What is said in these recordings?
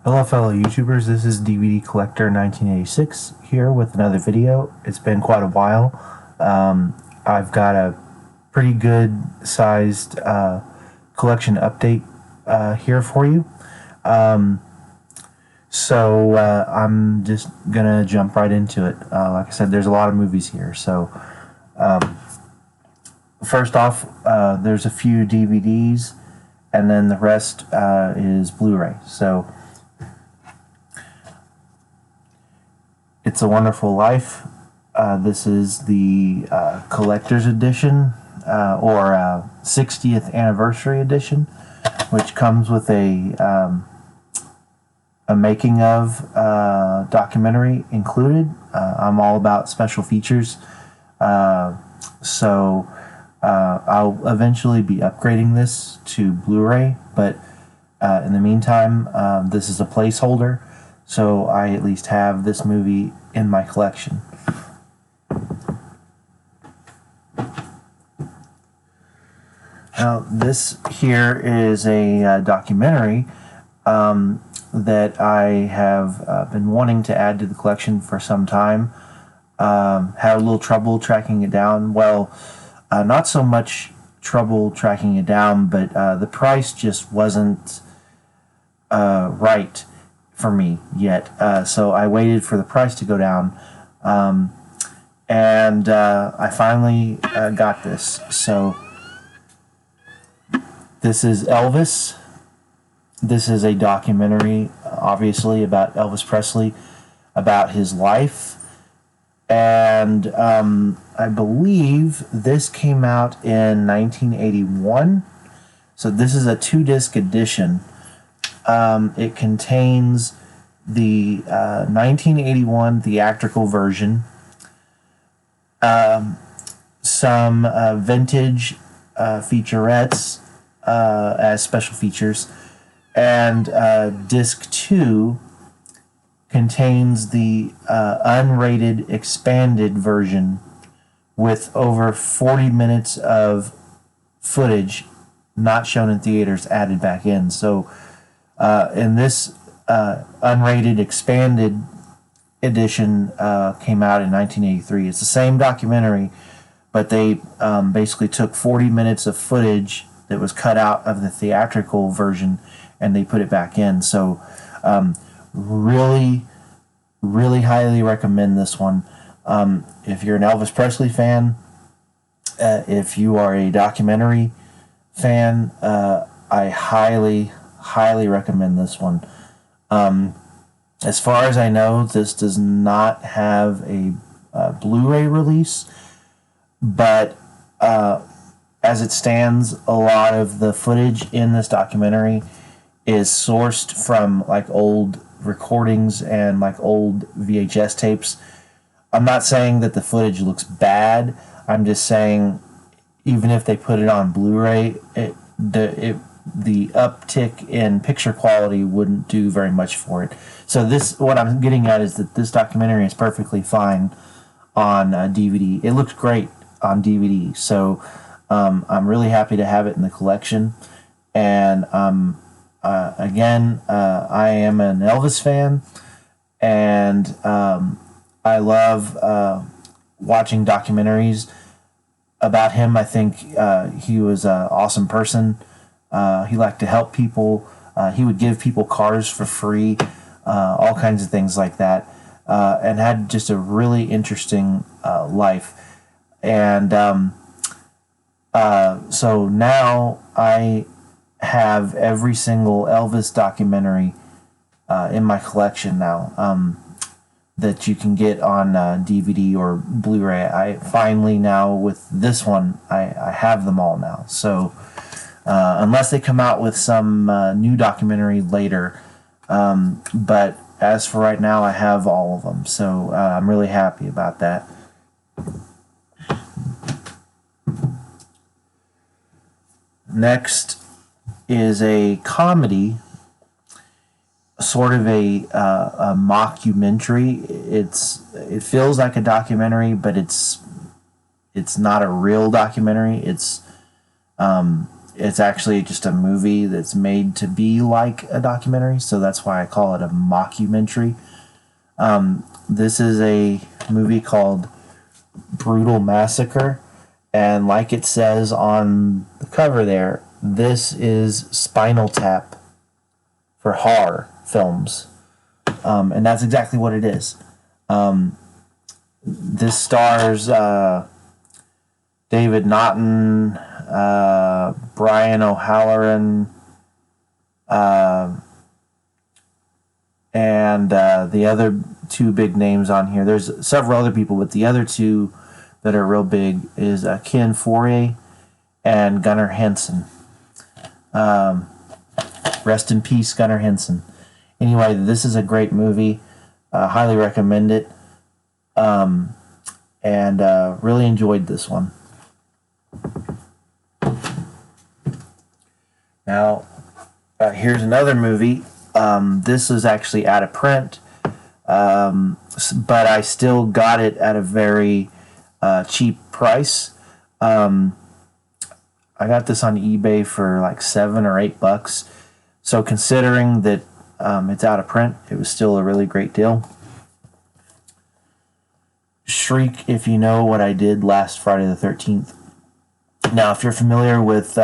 Hello fellow YouTubers, this is DVD Collector 1986 here with another video. It's been quite a while. I've got a pretty good sized collection update here for you. I'm just gonna jump right into it. Like I said, there's a lot of movies here. So first off, there's a few DVDs, and then the rest is Blu-ray. So It's a Wonderful Life. This is the collector's edition or 60th anniversary edition, which comes with a making of documentary included. I'm all about special features, so I'll eventually be upgrading this to Blu-ray, but in the meantime, this is a placeholder, so I at least have this movie in my collection. Now, this here is a documentary that I have been wanting to add to the collection for some time. Had a little trouble tracking it down. Well, not so much trouble tracking it down, but the price just wasn't right for me yet. So I waited for the price to go down, and I finally got this. So this is Elvis. This is a documentary, obviously, about Elvis Presley, about his life. And I believe this came out in 1981. So this is a 2-disc edition. It contains the 1981 theatrical version, some vintage featurettes as special features, and disc 2 contains the unrated expanded version with over 40 minutes of footage not shown in theaters added back in. So in this unrated expanded edition came out in 1983. It's the same documentary, but they basically took 40 minutes of footage that was cut out of the theatrical version and they put it back in. So really highly recommend this one. If you're an Elvis Presley fan, if you are a documentary fan, I highly recommend this one. As far as I know, this does not have a Blu-ray release, but as it stands, a lot of the footage in this documentary is sourced from like old recordings and like old VHS tapes. I'm not saying that the footage looks bad. I'm just saying even if they put it on Blu-ray, the uptick in picture quality wouldn't do very much for it. So what I'm getting at is that this documentary is perfectly fine on DVD. It looks great on DVD. So I'm really happy to have it in the collection. And again, I am an Elvis fan, and I love watching documentaries about him. I think he was an awesome person. He liked to help people. He would give people cars for free, all kinds of things like that, and had just a really interesting life. And so now I have every single Elvis documentary in my collection now, that you can get on DVD or Blu-ray. I finally now, with this one, I have them all now. So unless they come out with some new documentary later, but as for right now, I have all of them. So I'm really happy about that. Next is a comedy, sort of a mockumentary. It feels like a documentary, but it's not a real documentary. It's It's actually just a movie that's made to be like a documentary, so that's why I call it a mockumentary. This is a movie called Brutal Massacre, and like it says on the cover there, this is Spinal Tap for horror films. And that's exactly what it is. This stars David Naughton, Brian O'Halloran, and the other two big names on here. There's several other people, but the other two that are real big is Ken Foree and Gunnar Hansen. Rest in peace, Gunnar Hansen. Anyway, this is a great movie. Highly recommend it. And really enjoyed this one. Now, here's another movie. This is actually out of print, but I still got it at a very cheap price. I got this on eBay for like $7 or $8. So considering that it's out of print, it was still a really great deal. Shriek, If You Know What I Did Last Friday the 13th. Now, if you're familiar with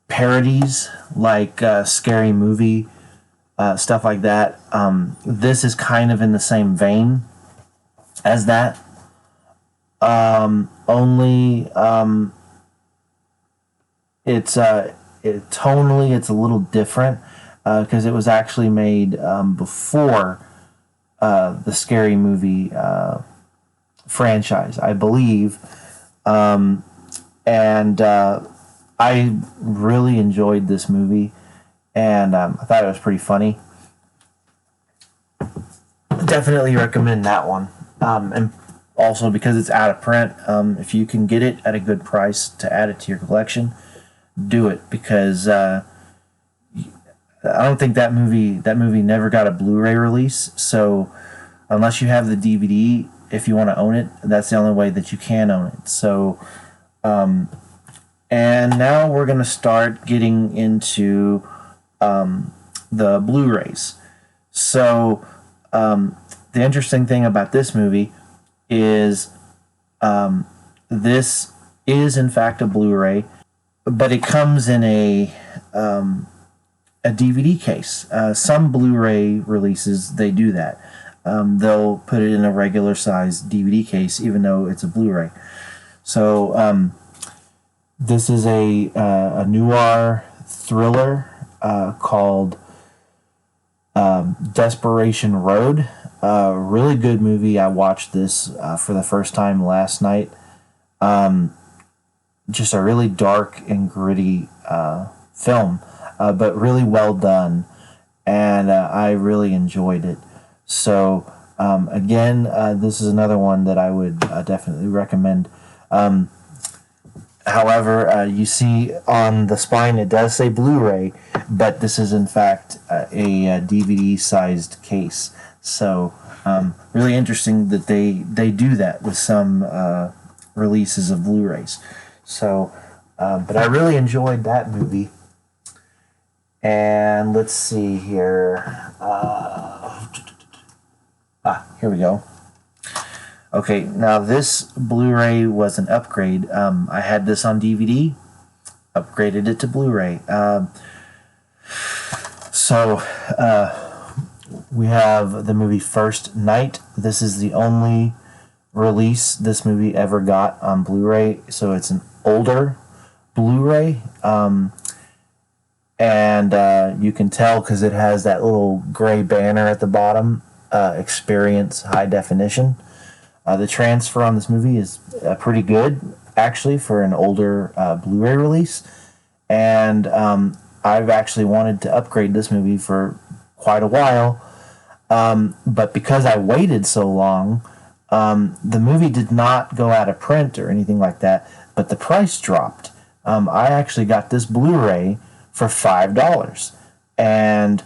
parodies like Scary Movie, stuff like that, this is kind of in the same vein as that. Only tonally it's a little different because it was actually made before the Scary Movie franchise, I believe. And I really enjoyed this movie, and I thought it was pretty funny. Definitely recommend that one. And also, because it's out of print, if you can get it at a good price to add it to your collection, do it, because I don't think that movie never got a Blu-ray release. So unless you have the DVD, if you want to own it, that's the only way that you can own it. So and now we're going to start getting into the Blu-rays. So the interesting thing about this movie is this is in fact a Blu-ray, but it comes in a DVD case. Some Blu-ray releases, they do that. They'll put it in a regular size DVD case, even though it's a Blu-ray. So this is a noir thriller called Desperation Road. Really good movie. I watched this for the first time last night. Just a really dark and gritty film, but really well done, and I really enjoyed it. So again, this is another one that I would definitely recommend. However, you see on the spine it does say Blu-ray, but this is in fact a DVD-sized case. So really interesting that they do that with some releases of Blu-rays. So, but I really enjoyed that movie. And let's see here. Here we go. Okay, now this Blu-ray was an upgrade. I had this on DVD, upgraded it to Blu-ray. So we have the movie First Night. This is the only release this movie ever got on Blu-ray, so it's an older Blu-ray. And you can tell because it has that little gray banner at the bottom, Experience High Definition. The transfer on this movie is pretty good, actually, for an older Blu-ray release. And I've actually wanted to upgrade this movie for quite a while. But because I waited so long, the movie did not go out of print or anything like that, but the price dropped. I actually got this Blu-ray for $5. And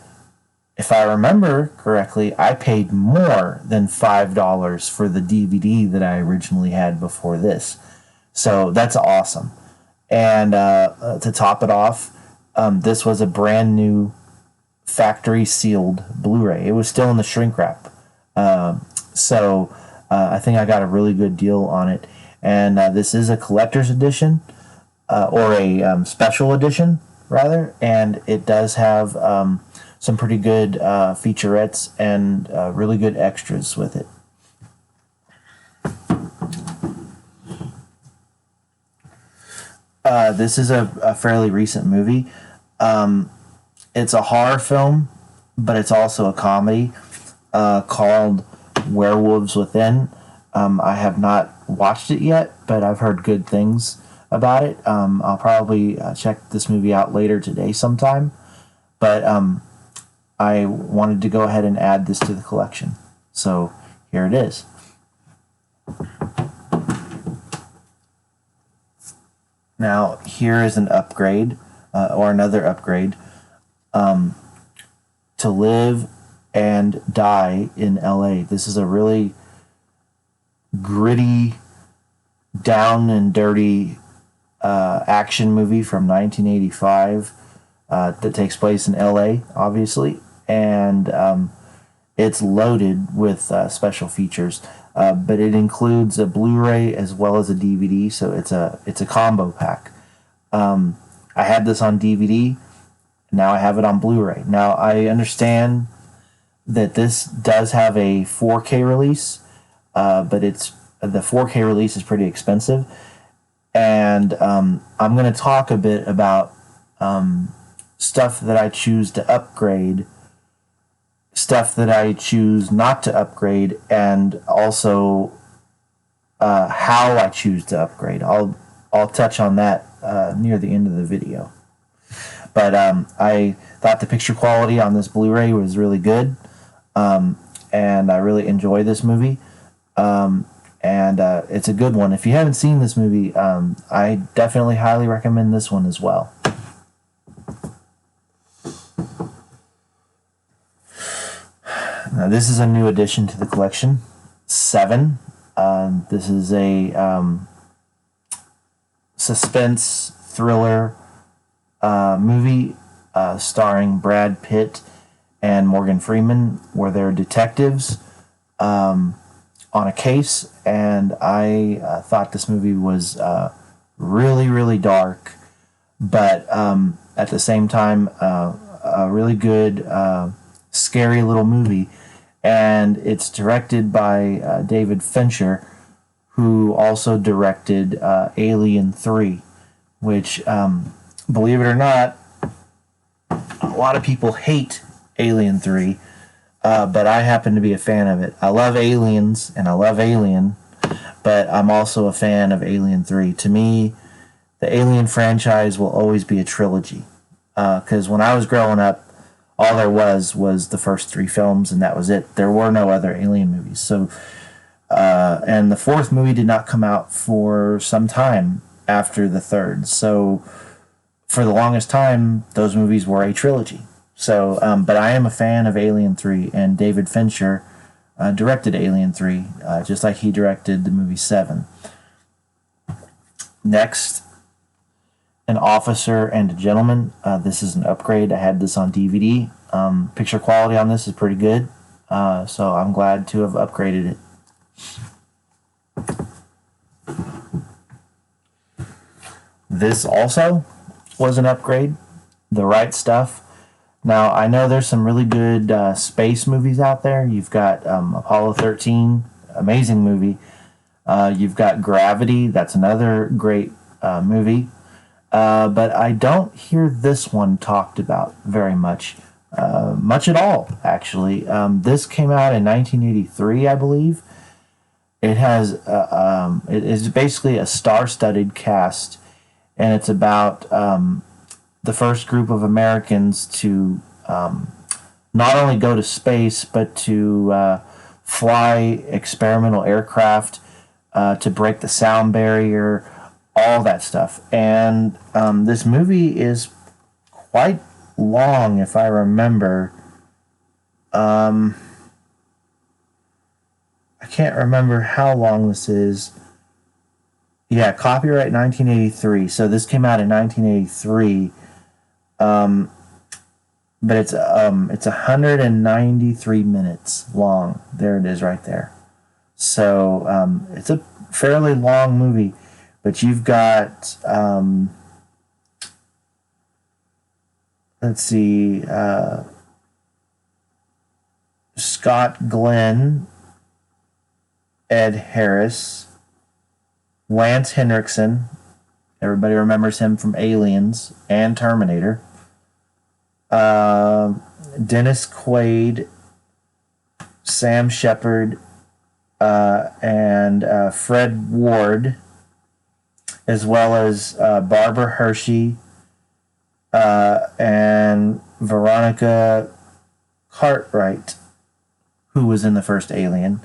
if I remember correctly, I paid more than $5 for the DVD that I originally had before this. So that's awesome. And to top it off, this was a brand new factory sealed Blu-ray. It was still in the shrink wrap. So I think I got a really good deal on it. And this is a collector's edition, or a special edition, rather. And it does have some pretty good featurettes and really good extras with it. This is a fairly recent movie. It's a horror film, but it's also a comedy called Werewolves Within. I have not watched it yet, but I've heard good things about it. I'll probably check this movie out later today sometime. But I wanted to go ahead and add this to the collection. So here it is. Now, here is an upgrade, or another upgrade. To Live and Die in LA. This is a really gritty, down and dirty action movie from 1985 that takes place in LA, obviously. And it's loaded with special features. But it includes a Blu-ray as well as a DVD, so it's a combo pack. I had this on DVD. Now I have it on Blu-ray. Now I understand that this does have a 4K release, but the 4K release is pretty expensive. And I'm going to talk a bit about stuff that I choose to upgrade, stuff that I choose not to upgrade, and also how I choose to upgrade. I'll touch on that near the end of the video. But I thought the picture quality on this Blu-ray was really good, and I really enjoy this movie. And it's a good one. If you haven't seen this movie, I definitely highly recommend this one as well. Now, this is a new addition to the collection, Seven. This is a suspense thriller movie starring Brad Pitt and Morgan Freeman, where they're detectives on a case. And I thought this movie was really, really dark, but at the same time, a really good, scary little movie. And it's directed by David Fincher, who also directed Alien 3, which, believe it or not, a lot of people hate Alien 3, but I happen to be a fan of it. I love aliens and I love Alien, but I'm also a fan of Alien 3. To me, the Alien franchise will always be a trilogy, because when I was growing up, all there was the first three films, and that was it. There were no other Alien movies. So, and the fourth movie did not come out for some time after the third. So, for the longest time, those movies were a trilogy. So, but I am a fan of Alien 3, and David Fincher directed Alien 3, just like he directed the movie 7. Next, An Officer and a Gentleman. This is an upgrade. I had this on DVD. Picture quality on this is pretty good, so I'm glad to have upgraded it. This also was an upgrade. The Right Stuff. Now, I know there's some really good space movies out there. You've got Apollo 13, amazing movie. You've got Gravity, that's another great movie. But I don't hear this one talked about very much. Much at all, actually. This came out in 1983, I believe. It has it is basically a star-studded cast, and it's about the first group of Americans to not only go to space, but to fly experimental aircraft, to break the sound barrier, all that stuff. And this movie is quite long, if I remember. I can't remember how long this is. Yeah, copyright 1983. So this came out in 1983. Um, but it's 193 minutes long. There it is right there. So it's a fairly long movie, but you've got let's see, Scott Glenn, Ed Harris, Lance Henriksen. Everybody remembers him from Aliens and Terminator. Dennis Quaid, Sam Shepard, and Fred Ward, as well as Barbara Hershey and Veronica Cartwright, who was in the first Alien.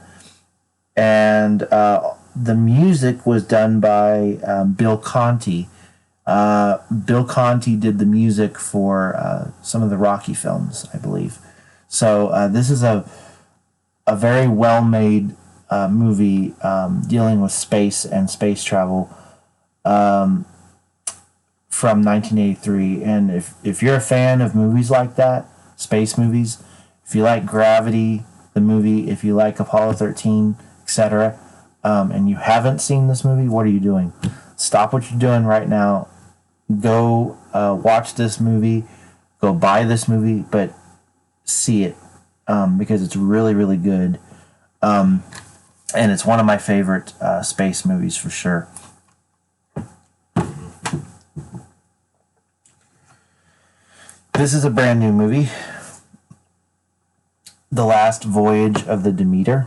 And the music was done by Bill Conti. Bill Conti did the music for some of the Rocky films, I believe. So this is a very well made movie dealing with space and space travel from 1983. And if you're a fan of movies like that, space movies, if you like Gravity, the movie, if you like Apollo 13, etc., and you haven't seen this movie, what are you doing? Stop what you're doing right now. Go watch this movie. Go buy this movie, but see it because it's really, really good. And it's one of my favorite space movies for sure. This is a brand new movie. The Last Voyage of the Demeter.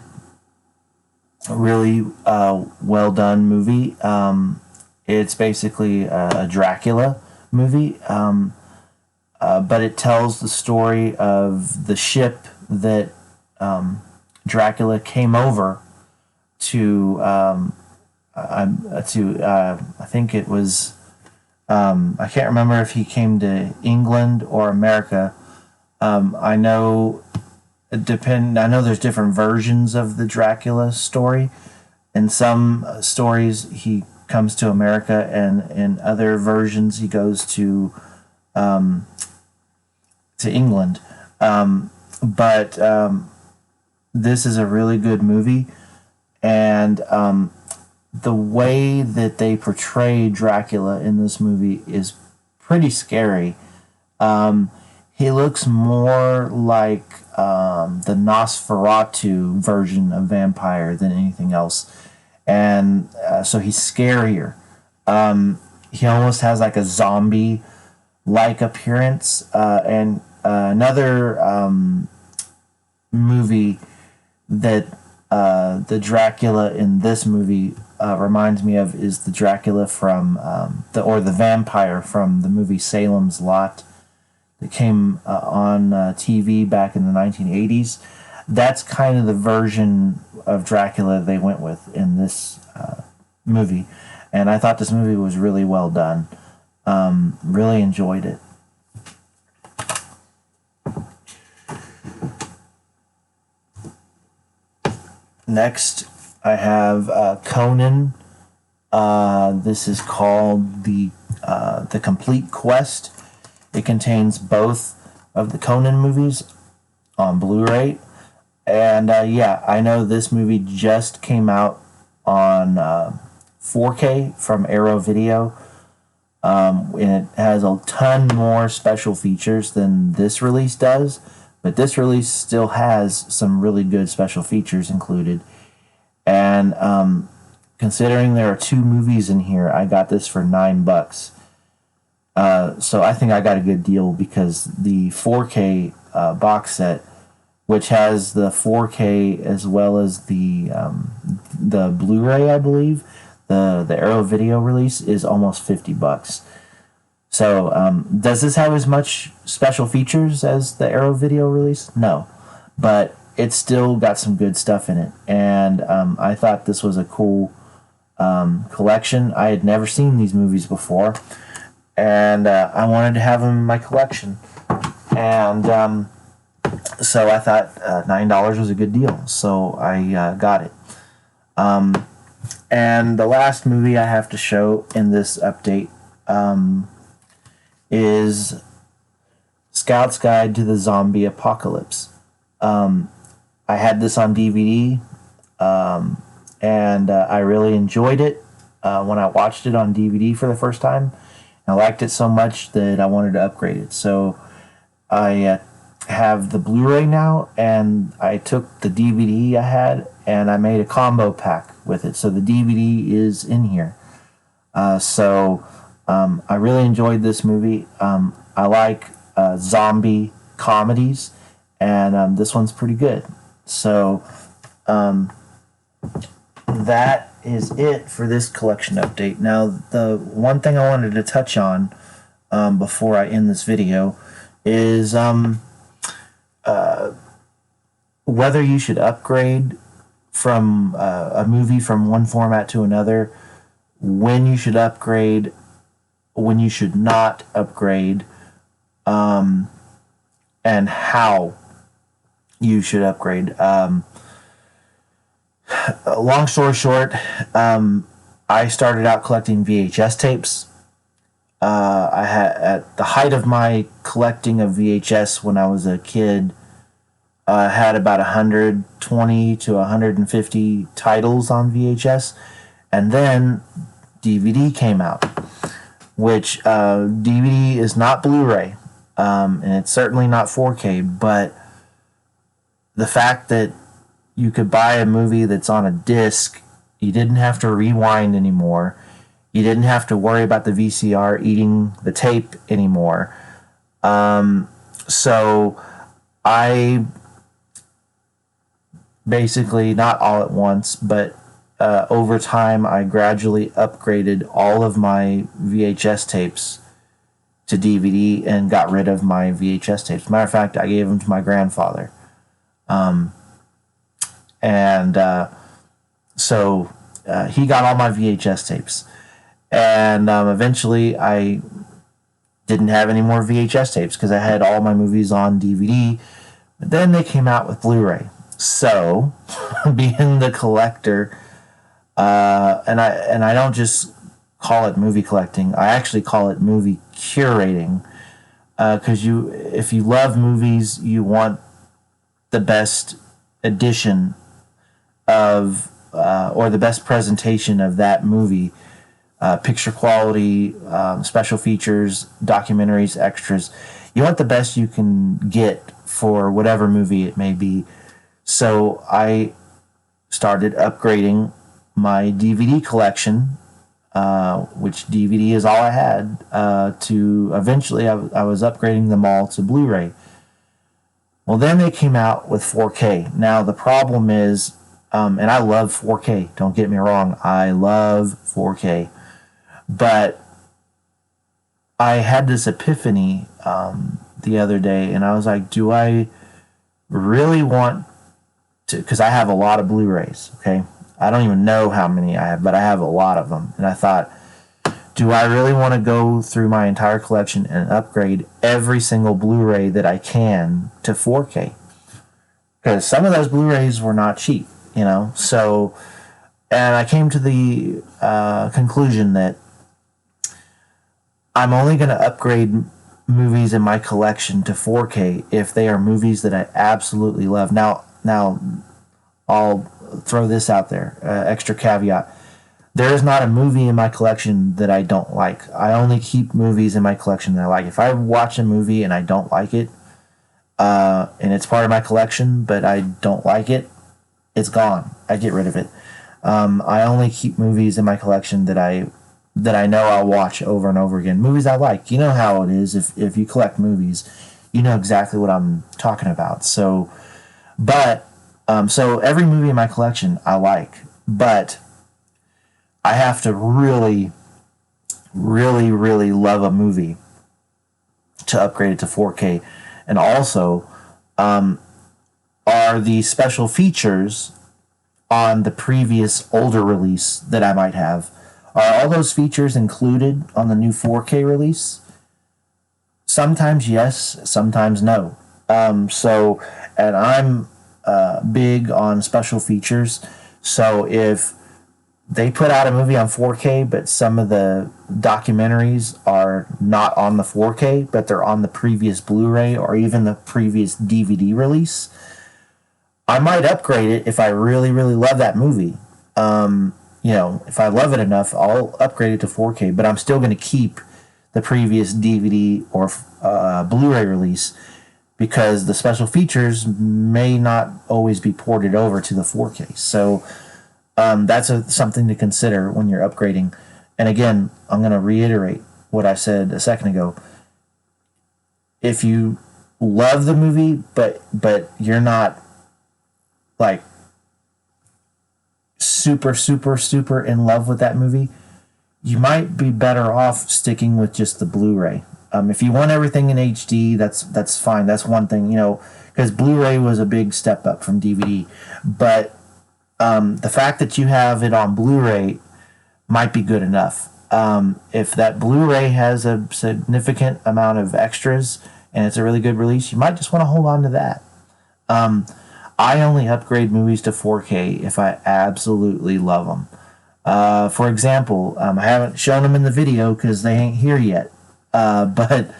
A really well done movie. It's basically a Dracula movie, but it tells the story of the ship that Dracula came over to. I think it was. I can't remember if he came to England or America. I know. I know there's different versions of the Dracula story. In some stories, he comes to America, and in other versions, he goes to England. But this is a really good movie, and the way that they portray Dracula in this movie is pretty scary. He looks more like the Nosferatu version of vampire than anything else. And so he's scarier. He almost has like a zombie-like appearance. And another movie that the Dracula in this movie reminds me of is the Dracula from the vampire from the movie Salem's Lot that came on TV back in the 1980s. That's kind of the version of Dracula they went with in this movie. And I thought this movie was really well done. Really enjoyed it. Next, I have Conan. This is called the Complete Quest. It contains both of the Conan movies on Blu-ray. And yeah, I know this movie just came out on 4K from Arrow Video. And it has a ton more special features than this release does. But this release still has some really good special features included. And considering there are 2 movies in here, I got this for $9. So I think I got a good deal because the 4K box set, which has the 4K as well as the Blu-ray, I believe, the Arrow Video release is almost $50. So does this have as much special features as the Arrow Video release? No, but it's still got some good stuff in it, and I thought this was a cool collection. I had never seen these movies before, and I wanted to have them in my collection, and so I thought $9 was a good deal, so I got it. And the last movie I have to show in this update is Scout's Guide to the Zombie Apocalypse. I had this on DVD, and I really enjoyed it when I watched it on DVD for the first time. I liked it so much that I wanted to upgrade it. So I have the Blu-ray now, and I took the DVD I had and I made a combo pack with it. So the DVD is in here. I really enjoyed this movie. I like zombie comedies, and this one's pretty good. So that is it for this collection update. Now, the one thing I wanted to touch on before I end this video is whether you should upgrade from a movie from one format to another, when you should upgrade, when you should not upgrade, and how you should upgrade. Long story short, I started out collecting VHS tapes. I had, at the height of my collecting of VHS when I was a kid, I had about 120 to 150 titles on VHS, and then DVD came out, which DVD is not Blu-ray, and it's certainly not 4K, but the fact that you could buy a movie that's on a disc, you didn't have to rewind anymore, you didn't have to worry about the VCR eating the tape anymore. So I basically, not all at once, but over time, I gradually upgraded all of my VHS tapes to DVD and got rid of my VHS tapes. Matter of fact, I gave them to my grandfather. So he got all my VHS tapes. And eventually I didn't have any more VHS tapes because I had all my movies on DVD. But then they came out with Blu-ray. So, being the collector, and I don't just call it movie collecting, I actually call it movie curating. Because if you love movies, you want the best edition of, or the best presentation of that movie. Picture quality, special features, documentaries, extras. You want the best you can get for whatever movie it may be. So I started upgrading my DVD collection, which DVD is all I had, to eventually I was upgrading them all to Blu-ray. Well, then they came out with 4K. Now, the problem is, and I love 4K, don't get me wrong, I love 4K. But I had this epiphany the other day, and I was like, do I really want to, because I have a lot of Blu-rays, okay? I don't even know how many I have, but I have a lot of them. And I thought, do I really want to go through my entire collection and upgrade every single Blu-ray that I can to 4K? Because some of those Blu-rays were not cheap, you know? So, and I came to the conclusion that I'm only going to upgrade movies in my collection to 4K if they are movies that I absolutely love. Now I'll throw this out there, extra caveat. There is not a movie in my collection that I don't like. I only keep movies in my collection that I like. If I watch a movie and I don't like it, and it's part of my collection, but I don't like it, it's gone. I get rid of it. I only keep movies in my collection that I know I'll watch over and over again. Movies I like. You know how it is. If you collect movies, you know exactly what I'm talking about. So every movie in my collection I like, but I have to really, really, really love a movie to upgrade it to 4K. And also, are the special features on the previous older release that I might have, are all those features included on the new 4K release? Sometimes yes, sometimes no. And I'm big on special features. So if they put out a movie on 4K, but some of the documentaries are not on the 4K, but they're on the previous Blu-ray or even the previous DVD release. I might upgrade it if I really, really love that movie. If I love it enough, I'll upgrade it to 4K, but I'm still going to keep the previous DVD or Blu-ray release because the special features may not always be ported over to the 4K. So that's something to consider when you're upgrading. And again, I'm going to reiterate what I said a second ago. If you love the movie, but you're not like super, super, super in love with that movie, you might be better off sticking with just the Blu-ray. If you want everything in HD, that's fine. That's one thing, because Blu-ray was a big step up from DVD. But the fact that you have it on Blu-ray might be good enough. If that Blu-ray has a significant amount of extras and it's a really good release, you might just want to hold on to that. I only upgrade movies to 4K if I absolutely love them. For example, I haven't shown them in the video because they ain't here yet. But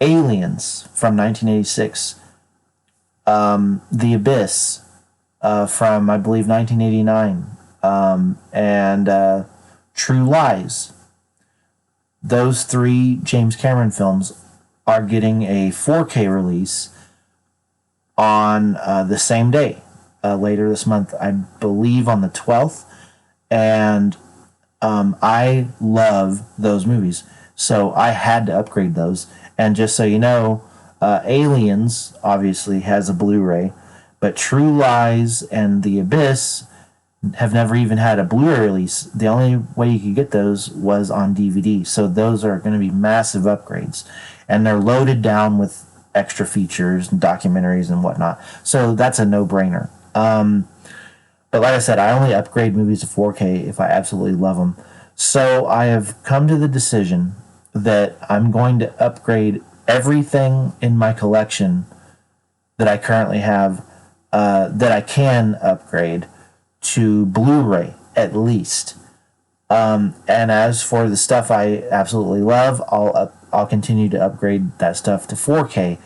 Aliens from 1986, The Abyss from, I believe, 1989, and True Lies. Those 3 James Cameron films are getting a 4K release on the same day, later this month, I believe on the 12th. And I love those movies, so I had to upgrade those. And just so you know, Aliens obviously has a Blu-ray, but True Lies and The Abyss have never even had a Blu-ray release. The only way you could get those was on DVD, so those are going to be massive upgrades, and they're loaded down with extra features and documentaries and whatnot. So that's a no-brainer. But like I said, I only upgrade movies to 4K if I absolutely love them. So I have come to the decision that I'm going to upgrade everything in my collection that I currently have, that I can upgrade to Blu-ray at least. And as for the stuff I absolutely love, I'll continue to upgrade that stuff to 4K.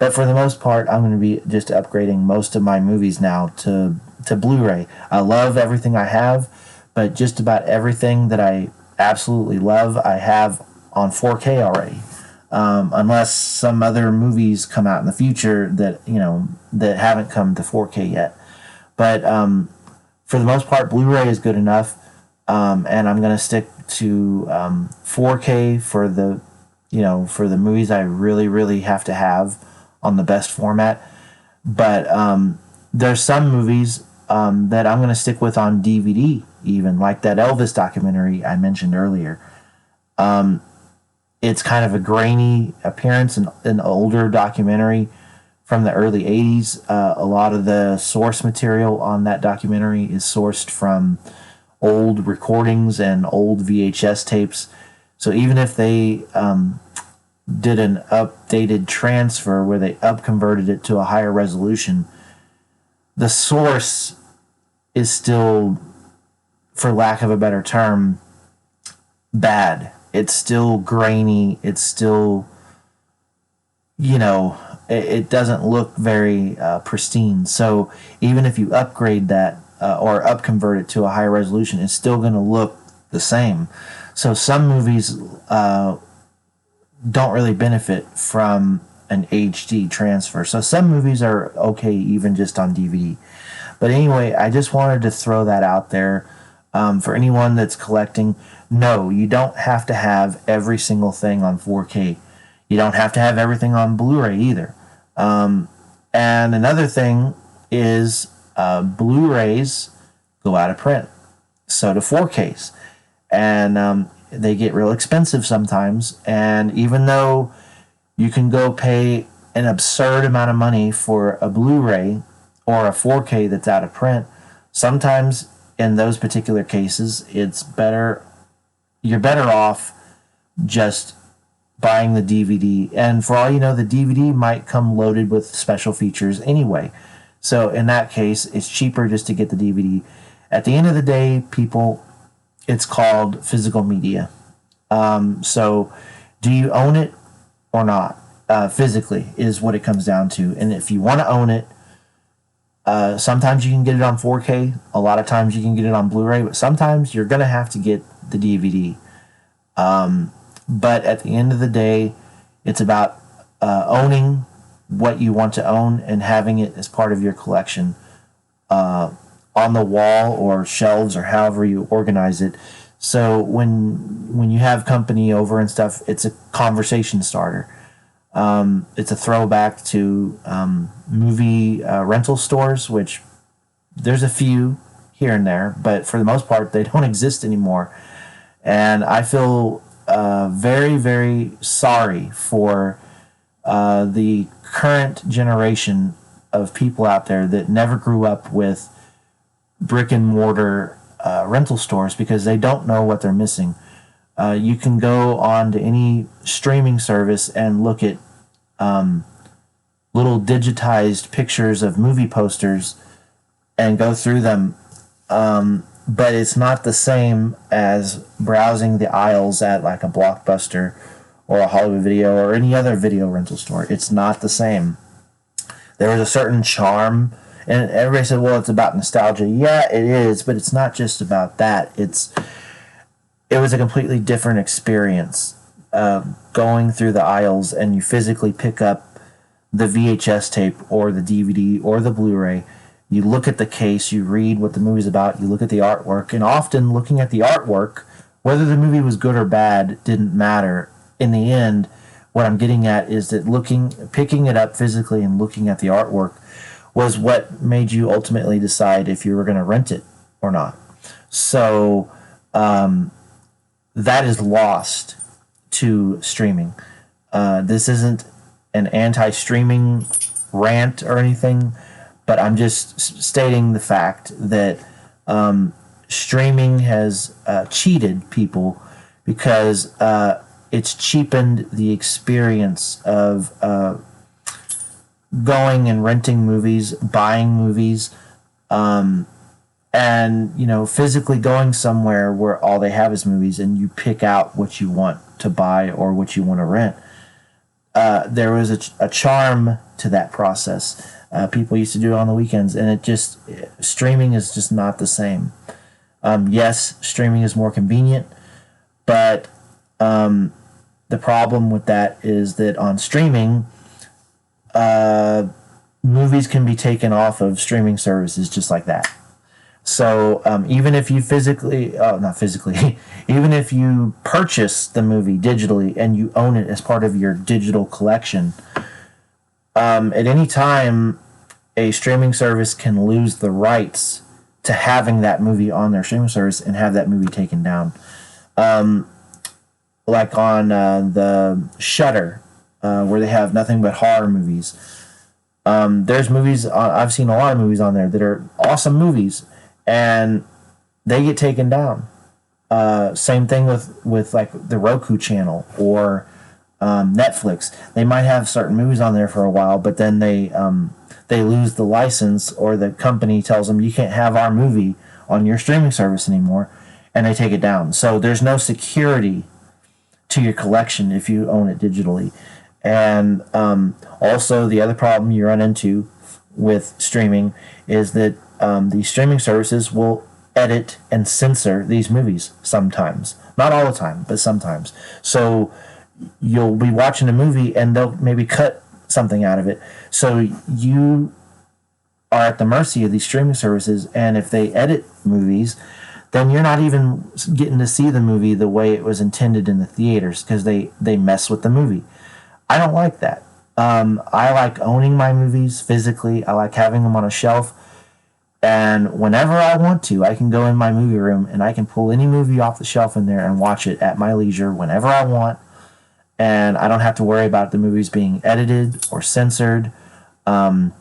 But for the most part, I'm going to be just upgrading most of my movies now to Blu-ray. I love everything I have, but just about everything that I absolutely love, I have on 4K already. Unless some other movies come out in the future that that haven't come to 4K yet. But for the most part, Blu-ray is good enough, and I'm going to stick to 4K for the for the movies I really, really have to have on the best format. But there's some movies that I'm going to stick with on DVD, even like that Elvis documentary I mentioned earlier. It's kind of a grainy appearance, an older documentary from the early 80s. A lot of the source material on that documentary is sourced from old recordings and old VHS tapes. So even if they did an updated transfer where they upconverted it to a higher resolution, the source is still, for lack of a better term, bad. It's still grainy. It's still, it doesn't look very pristine. So even if you upgrade that or upconvert it to a higher resolution, it's still going to look the same. So some movies don't really benefit from an HD transfer. So some movies are okay even just on DVD. But anyway, I just wanted to throw that out there for anyone that's collecting. No, you don't have to have every single thing on 4K. You don't have to have everything on Blu-ray either. And another thing is Blu-rays go out of print. So do 4Ks. And they get real expensive sometimes. And even though you can go pay an absurd amount of money for a Blu-ray or a 4K that's out of print, sometimes in those particular cases, you're better off just buying the DVD. And for all you know, the DVD might come loaded with special features anyway. So in that case, it's cheaper just to get the DVD. At the end of the day, people, it's called physical media. So do you own it or not? Physically is what it comes down to. And if you want to own it, sometimes you can get it on 4K. A lot of times you can get it on Blu-ray, but sometimes you're going to have to get the DVD. But at the end of the day, it's about owning what you want to own and having it as part of your collection on the wall or shelves or however you organize it. So when you have company over and stuff, it's a conversation starter. It's a throwback to movie rental stores, which there's a few here and there, but for the most part, they don't exist anymore. And I feel very, very sorry for the current generation of people out there that never grew up with brick and mortar rental stores because they don't know what they're missing. You can go on to any streaming service and look at little digitized pictures of movie posters and go through them. But it's not the same as browsing the aisles at like a Blockbuster or a Hollywood Video or any other video rental store. It's not the same. There was a certain charm, and everybody said, well, it's about nostalgia. Yeah, it is, but it's not just about that. It was a completely different experience going through the aisles, and you physically pick up the VHS tape or the DVD or the Blu-ray. You look at the case, you read what the movie's about, you look at the artwork, and often looking at the artwork, whether the movie was good or bad didn't matter. In the end, what I'm getting at is that picking it up physically and looking at the artwork was what made you ultimately decide if you were going to rent it or not. So that is lost to streaming. This isn't an anti-streaming rant or anything, but I'm just stating the fact that streaming has cheated people because it's cheapened the experience of going and renting movies, buying movies, and physically going somewhere where all they have is movies, and you pick out what you want to buy or what you want to rent. There was a charm to that process. People used to do it on the weekends, and streaming is just not the same. Yes, streaming is more convenient, but the problem with that is that on streaming, movies can be taken off of streaming services just like that. So even if you even if you purchase the movie digitally and you own it as part of your digital collection, at any time a streaming service can lose the rights to having that movie on their streaming service and have that movie taken down. Like on the Shudder, where they have nothing but horror movies. There's movies, I've seen a lot of movies on there that are awesome movies, and they get taken down. Same thing with like the Roku channel or Netflix. They might have certain movies on there for a while, but then they lose the license, or the company tells them you can't have our movie on your streaming service anymore, and they take it down. So there's no security to your collection if you own it digitally. And also the other problem you run into with streaming is that these streaming services will edit and censor these movies sometimes. Not all the time, but sometimes. So you'll be watching a movie and they'll maybe cut something out of it. So you are at the mercy of these streaming services, and if they edit movies, then you're not even getting to see the movie the way it was intended in the theaters because they mess with the movie. I don't like that. I like owning my movies physically. I like having them on a shelf. And whenever I want to, I can go in my movie room and I can pull any movie off the shelf in there and watch it at my leisure whenever I want. And I don't have to worry about the movies being edited or censored. If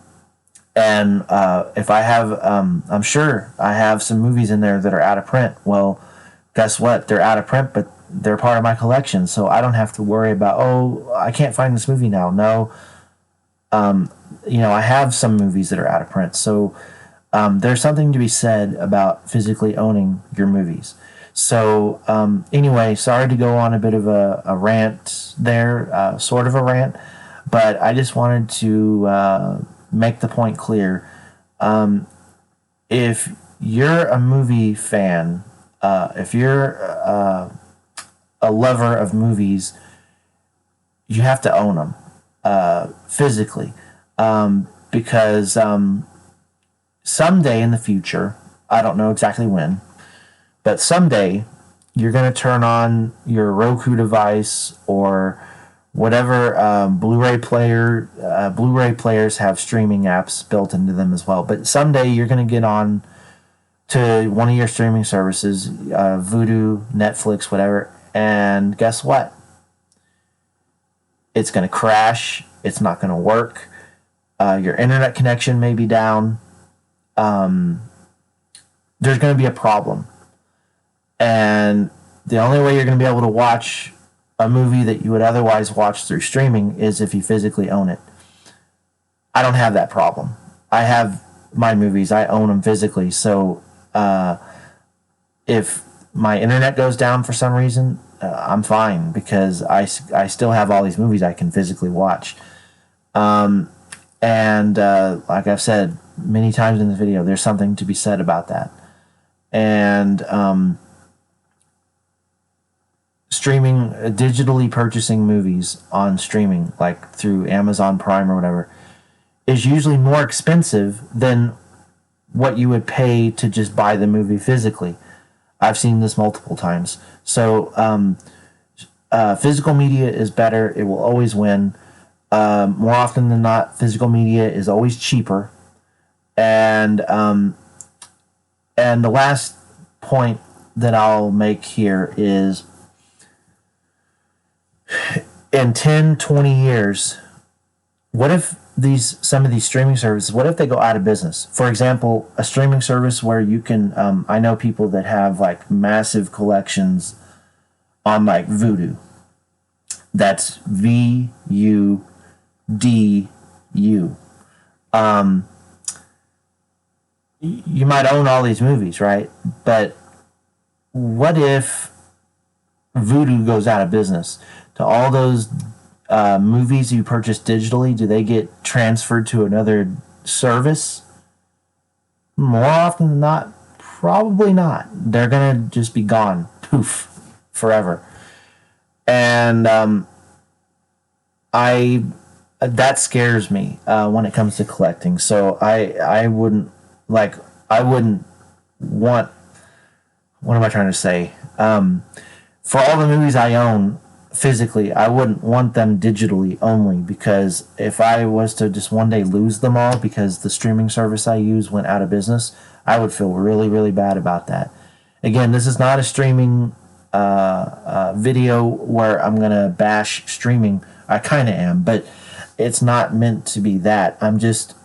I have, I'm sure I have some movies in there that are out of print. Well, guess what? They're out of print, but they're part of my collection. So I don't have to worry about, I can't find this movie now. No. I have some movies that are out of print. So there's something to be said about physically owning your movies. So anyway, sorry to go on a bit of a rant there, sort of a rant, but I just wanted to make the point clear. If you're a movie fan, if you're a lover of movies, you have to own them physically, because someday in the future, I don't know exactly when, but someday you're going to turn on your Roku device or whatever Blu-ray player. Blu-ray players have streaming apps built into them as well. But someday you're going to get on to one of your streaming services, Vudu, Netflix, whatever, and guess what? It's going to crash. It's not going to work. Your internet connection may be down. There's going to be a problem. And the only way you're going to be able to watch a movie that you would otherwise watch through streaming is if you physically own it. I don't have that problem. I have my movies. I own them physically. So if my internet goes down for some reason, I'm fine because I still have all these movies I can physically watch. And like I've said many times in the video, there's something to be said about that. And streaming, digitally purchasing movies on streaming, like through Amazon Prime or whatever, is usually more expensive than what you would pay to just buy the movie physically. I've seen this multiple times. So physical media is better. It will always win. More often than not, physical media is always cheaper. And the last point that I'll make here is in 10, 20 years, what if some of these streaming services, what if they go out of business? For example, a streaming service where you can, I know people that have like massive collections on like Vudu. That's VUDU. You might own all these movies, right? But what if Vudu goes out of business? To all those movies you purchase digitally, do they get transferred to another service? More often than not, probably not. They're gonna just be gone, poof, forever. And that scares me when it comes to collecting. So I wouldn't want. What am I trying to say? For all the movies I own physically, I wouldn't want them digitally only, because if I was to just one day lose them all because the streaming service I use went out of business, I would feel really, really bad about that. Again, this is not a streaming video where I'm going to bash streaming. I kind of am, but it's not meant to be that. I'm just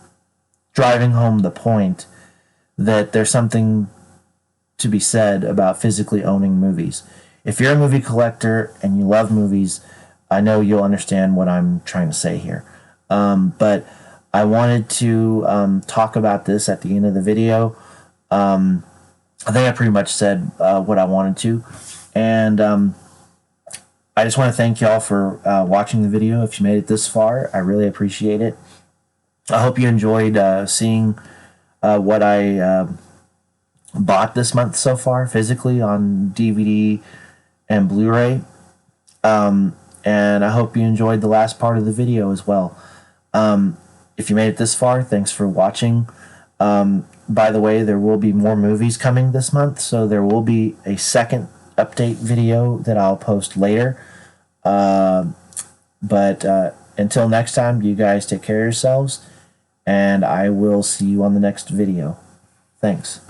driving home the point that there's something to be said about physically owning movies. If you're a movie collector and you love movies, I know you'll understand what I'm trying to say here. But I wanted to talk about this at the end of the video. I think I pretty much said what I wanted to. And I just want to thank y'all for watching the video. If you made it this far, I really appreciate it. I hope you enjoyed seeing what I bought this month so far physically on DVD and Blu-ray. And I hope you enjoyed the last part of the video as well. If you made it this far, thanks for watching. By the way, there will be more movies coming this month, so there will be a second update video that I'll post later. But until next time, you guys take care of yourselves, and I will see you on the next video. Thanks.